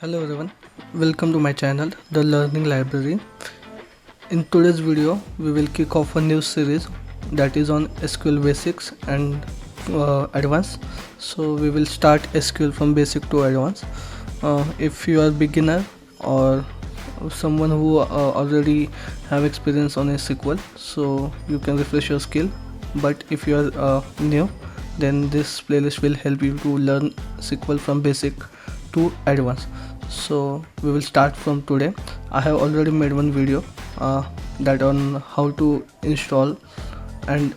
Hello everyone, welcome to my channel, The Learning Library. In today's video, we will kick off a new series that is on SQL basics and advanced. So we will start SQL from basic to advanced. If you are beginner or someone who already have experience on SQL, so you can refresh your skill. But if you are new, then this playlist will help you to learn SQL from basic to advanced. So we will start from today. I have already made one video that on how to install and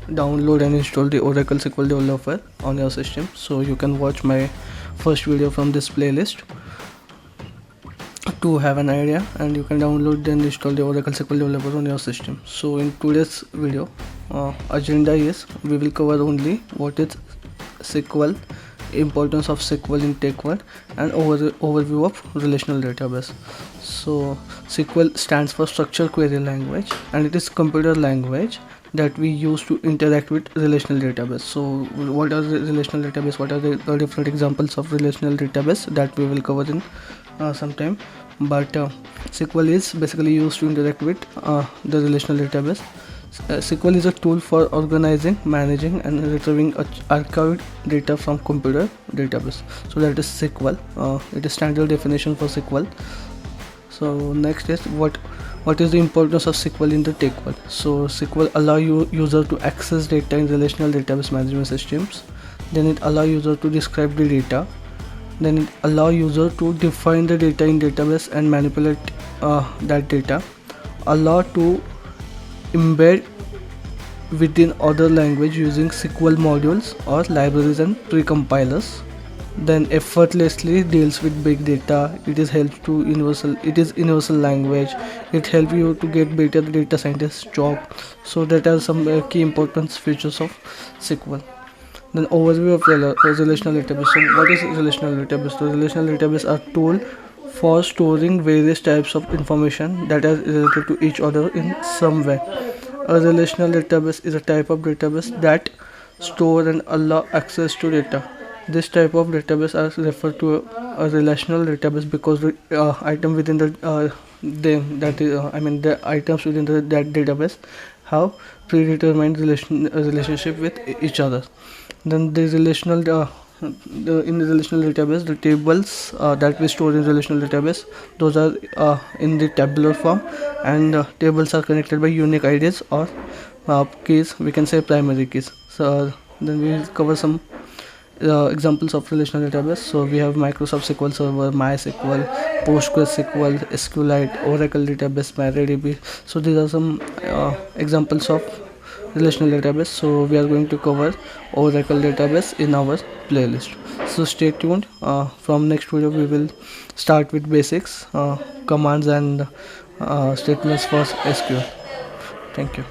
download and install the Oracle SQL developer on your system, so you can watch my first video from this playlist to have an idea, and you can download and install the Oracle SQL developer on your system. So in today's video, agenda is we will cover only what is SQL, importance of SQL in TechWord, and overview of relational database. So SQL stands for structured query language, and it is computer language that we use to interact with relational database. So what are the relational database, what are the different examples of relational database, that we will cover in some time. But SQL is basically used to interact with the relational database. SQL is a tool for organizing, managing, and retrieving archived data from computer database. So that is SQL. It is standard definition for SQL. So next is what is the importance of SQL in the tech world. So SQL allow user to access data in relational database management systems. Then it allow user to describe the data. Then it allow user to define the data in database and manipulate that data. Allow to embed within other language using SQL modules or libraries and precompilers. Then effortlessly deals with big data. It is universal language. It helps you to get better data scientist job. So that are some key importance features of SQL. Then overview of relational database. So what is relational database? So relational database are tool for storing various types of information that are related to each other in some way. A relational database is a type of database that store and allow access to data. This type of database are referred to a relational database because the item within the the items within that database have predetermined relationship with each other. Then the in the relational database, the tables that we store in relational database, those are in the tabular form, and tables are connected by unique IDs or keys, we can say primary keys. So then we will cover some examples of relational database. So we have Microsoft SQL Server, MySQL, PostgreSQL, SQLite, Oracle database, MariaDB. So these are some examples of relational database. So we are going to cover Oracle database in our playlist. So stay tuned. From next video we will start with basics, commands and statements for SQL. Thank you.